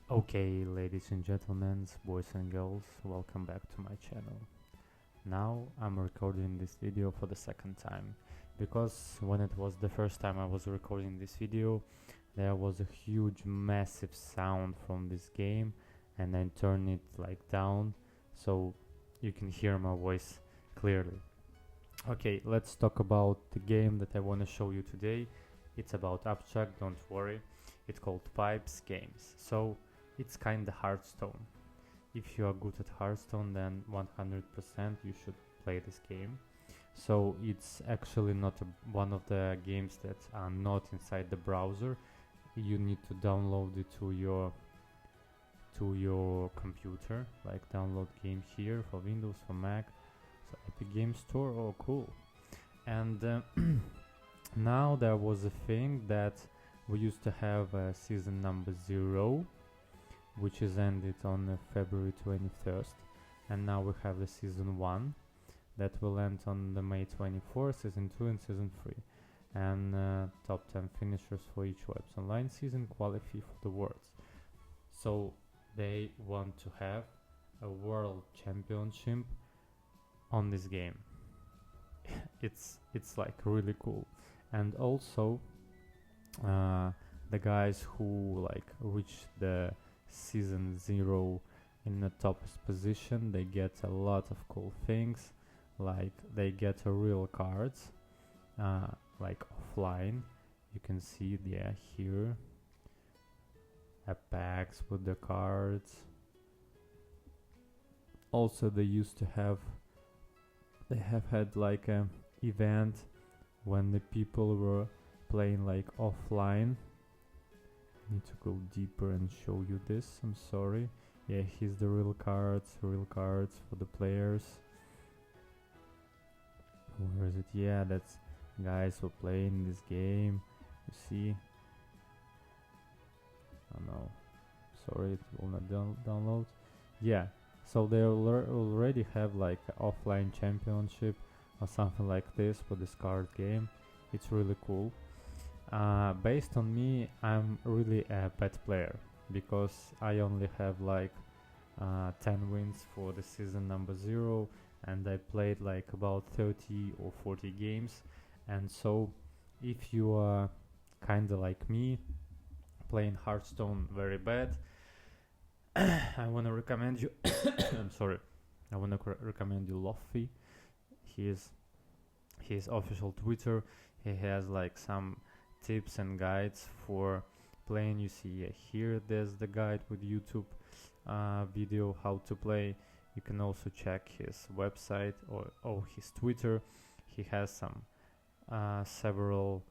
Okay, ladies and gentlemen, boys and girls, welcome back to my channel. Now I'm recording this video for the second time because when it was the first time I was recording this video, there was a huge massive sound from this game and I turned it like down so you can hear my voice clearly. Okay, let's talk about the game that I want to show you today. It's about abstract, don't worry. It's called Pipes Games. So it's kinda Hearthstone. If you are good at Hearthstone, then 100% you should play this game. So it's actually not one of the games that are not inside the browser. You need to download it to your computer, like download game here for Windows, for Mac. So Epic Game Store, oh cool. And now there was a thing that we used to have season number 0, which is ended on February 21st, and now we have the season 1 that will end on the May 24th, season 2 and season 3, and top 10 finishers for each web's online season qualify for the worlds. So they want to have a world championship on this game. it's like really cool. And also the guys who like reach the season 0 in the top position, they get a lot of cool things, like they get real cards, like offline. You can see here packs with the cards. Also they have had like a event when the people were playing like offline. Need to go deeper and show you this, I'm sorry. Yeah, here's the real cards for the players. Where is it? Yeah, that's guys who playing this game. You see? Oh no, sorry, it will not download. Yeah, so they already have like an offline championship or something like this for this card game. It's really cool. Based on me, I'm really a bad player because I only have like 10 wins for the season number 0, and I played like about 30 or 40 games. And so if you are kinda like me, playing Hearthstone very bad, I wanna recommend you I'm sorry, I wanna recommend you Luffy. His official Twitter. He has like some tips and guides for playing. You see here there's the guide with YouTube video how to play. You can also check his website or his Twitter. He has some several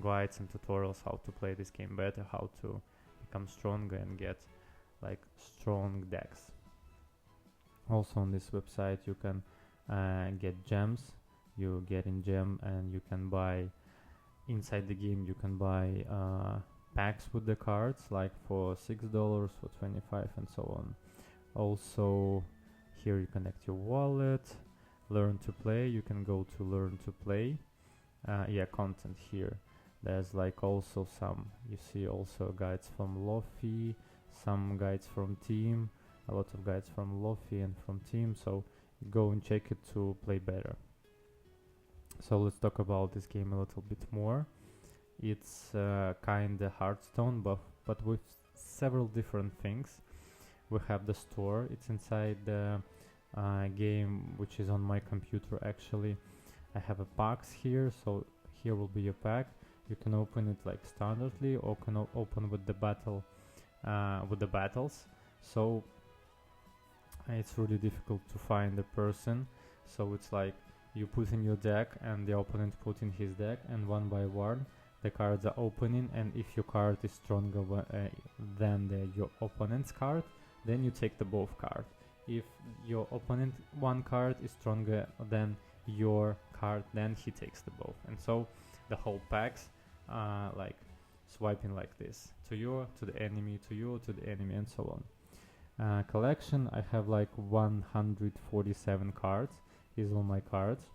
guides and tutorials how to play this game better, how to become stronger and get like strong decks. Also on this website you can get gems. You get in gem and you can buy inside the game. You can buy packs with the cards, like for $6, for 25, and so on. Also here you connect your wallet, learn to play. You can go to learn to play. Yeah, content here. There's like also some, you see also guides from Luffy, some guides from team, a lot of guides from Luffy and from team. So go and check it to play better. So let's talk about this game a little bit more. It's kinda Hearthstone, but with several different things. We have the store. It's inside the game, which is on my computer actually. I have a packs here, so here will be a pack. You can open it like standardly, or can open with the battle, with the battles. So it's really difficult to find a person. So it's like you put in your deck and the opponent put in his deck, and one by one the cards are opening, and if your card is stronger than your opponent's card, then you take the both card. If your opponent one card is stronger than your card, then he takes the both. And so the whole packs like swiping like this, to you, to the enemy, to you, to the enemy, and so on. Collection, I have like 147 cards. These are my cards.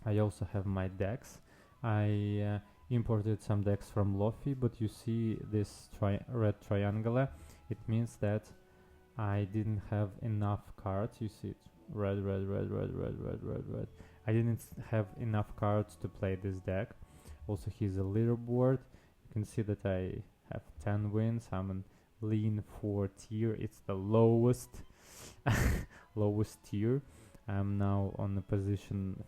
I also have my decks. I imported some decks from Lofi, but you see this red triangle. It means that I didn't have enough cards. You see it, red, red, red, red, red, red, red, red. I didn't have enough cards to play this deck. Also, here's a leaderboard. You can see that I have 10 wins. I'm in lean 4 tier. It's the lowest lowest tier. I'm now on the position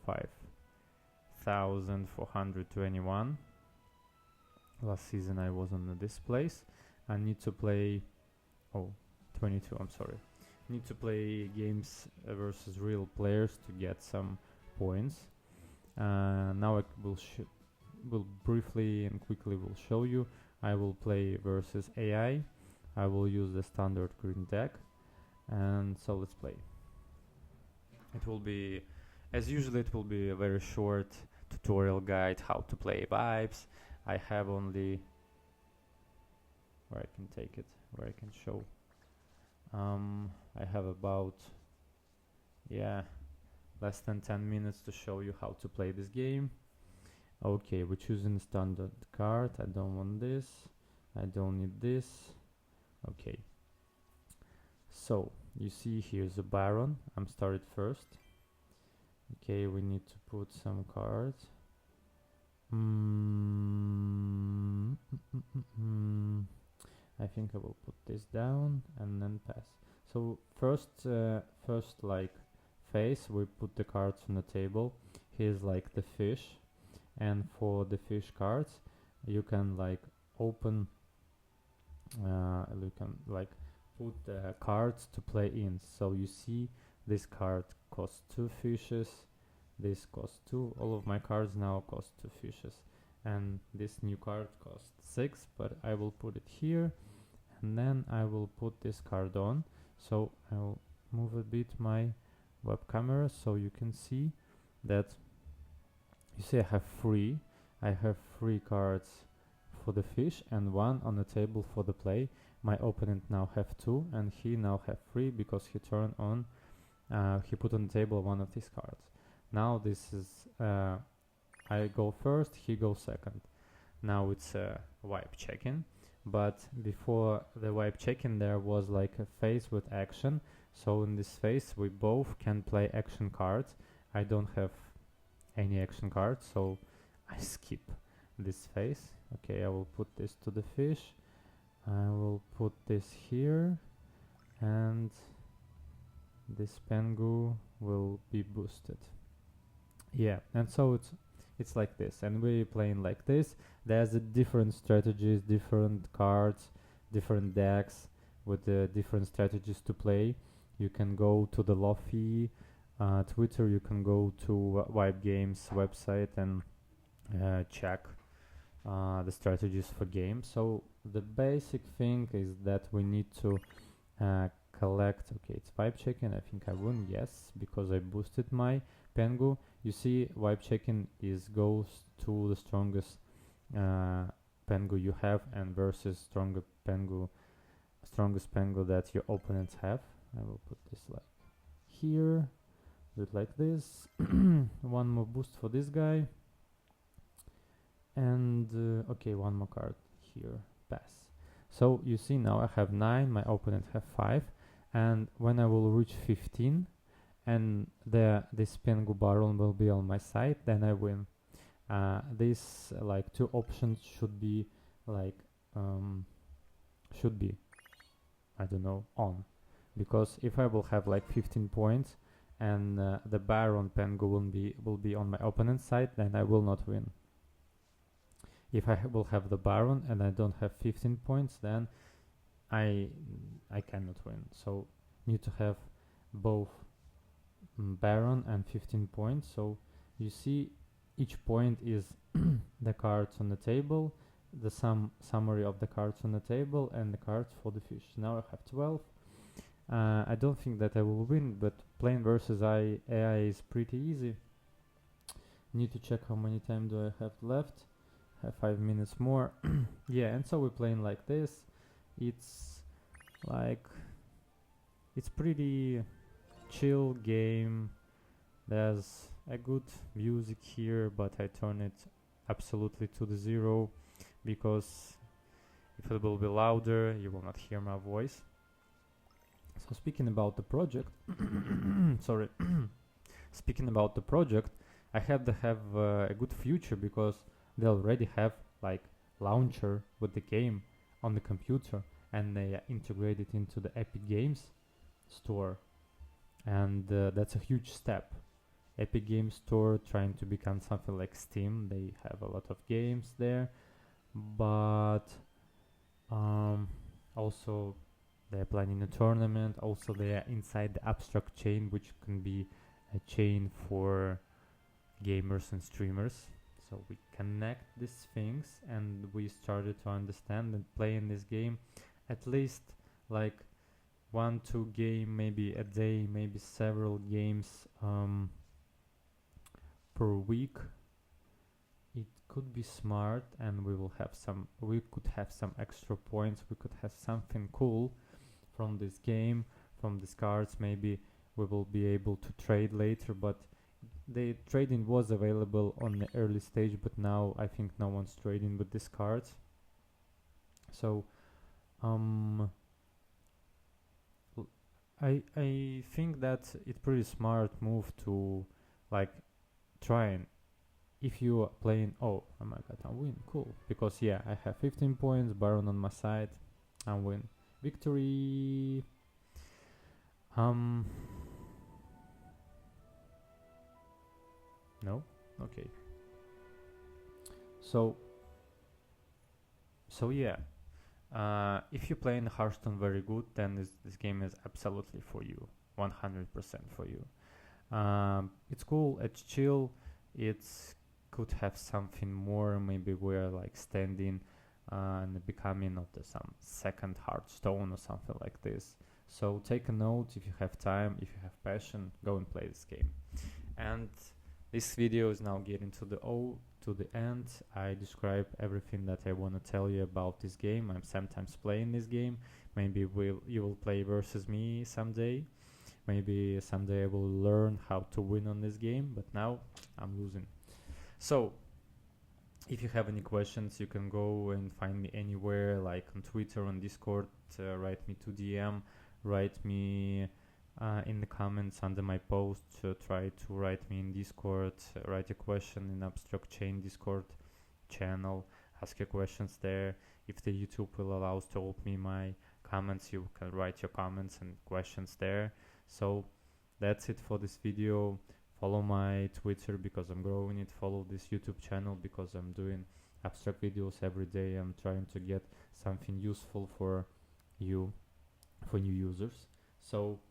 5,421. Last season I was on this place. I need to play 22, I'm sorry. Need to play games versus real players to get some points. Now I will briefly and quickly will show you. I will play versus AI. I will use the standard green deck, and so let's play. It will be, as usually, it will be a very short tutorial guide how to play vibes. I have only where I can take it, where I can show. I have about less than 10 minutes to show you how to play this game. Okay, we're choosing standard card. I don't want this. I don't need this. Okay. So, you see here's a Baron. I'm started first. Okay, we need to put some cards. I think I will put this down and then pass. So first like phase, we put the cards on the table. Here's like the fish, and for the fish cards, you can like open. You can like put the cards to play in. So you see, this card costs 2 fishes. This costs 2. All of my cards now cost 2 fishes, and this new card costs 6. But I will put it here. And then I will put this card on. So I will move a bit my web camera so you can see that. You see I have 3. I have 3 cards for the fish and 1 on the table for the play. My opponent now have 2, and he now have 3 because he turned on. He put on the table 1 of these cards. Now this is I go first, he goes second. Now it's wipe check-in. But before the wipe check-in there was like a phase with action. So in this phase we both can play action cards. I don't have any action cards, so I skip this phase. Okay, I will put this to the fish. I will put this here, and this Pengu will be boosted. Yeah, and so it's like this, and we're playing like this. There's different strategies, different cards, different decks with different strategies to play. You can go to the Lofi Twitter, you can go to Vibe Games website and check the strategies for games. So the basic thing is that we need to collect. Okay, it's Vibe Check-in. I think I won, yes, because I boosted my Pengu. You see, Vibe Check-in goes to the strongest Pengu you have, and versus strongest Pengu that your opponents have. I will put this like here, do it like this. One more boost for this guy, and okay, one more card here, pass. So you see now I have 9, my opponent have 5, and when I will reach 15 and this Pengu Baron will be on my side, then I win. These like 2 options should be like I don't know, on, because if I will have like 15 points and the Baron Pengu will be on my opponent's side, then I will not win. If I will have the Baron and I don't have 15 points, then I cannot win. So need to have both Baron and 15 points. So you see, each point is the cards on the table, the summary of the cards on the table, and the cards for the fish. Now I have 12. I don't think that I will win, but playing versus AI is pretty easy. Need to check how many time do I have left. Have 5 minutes more. Yeah, and so we're playing like this. It's like, it's pretty chill game. There's a good music here, but I turn it absolutely to the zero, because if it will be louder, you will not hear my voice. So speaking about the project, sorry, speaking about the project, I had to have a good future because they already have like launcher with the game on the computer, and they integrate it into the Epic Games store, and that's a huge step. Epic Games Store trying to become something like Steam. They have a lot of games there, but also they're planning a tournament. Also, they are inside the abstract chain, which can be a chain for gamers and streamers. So we connect these things, and we started to understand and play in this game at least like 1-2 game maybe a day, maybe several games per week. It could be smart, and we could have some extra points, we could have something cool from this game, from these cards. Maybe we will be able to trade later, but the trading was available on the early stage, but now I think no one's trading with these cards. So I think that it's pretty smart move to like try and, if you are playing, oh my god, I win, cool, because yeah, I have 15 points, Baron on my side, I win, victory. No, okay. So yeah, if you play in HearthStone very good, then this game is absolutely for you, 100% for you. It's cool, it's chill, it's could have something more. Maybe we're like standing and becoming of the some second HearthStone or something like this. So take a note, if you have time, if you have passion, go and play this game. And this video is now getting to the end. I describe everything that I want to tell you about this game. I'm sometimes playing this game. Maybe you will play versus me someday. Maybe someday I will learn how to win on this game, but now I'm losing. So if you have any questions, you can go and find me anywhere, like on Twitter, on Discord, write me to DM, write me in the comments under my post, try to write me in Discord, write a question in Abstract Chain Discord channel, ask your questions there. If the YouTube will allow us to open me my comments, you can write your comments and questions there. So that's it for this video. Follow my Twitter because I'm growing it. Follow this YouTube channel because I'm doing abstract videos every day. I'm trying to get something useful for you, for new users. So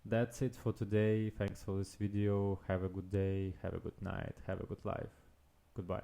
that's it for today. Thanks for this video. Have a good day, have a good night, have a good life. Goodbye.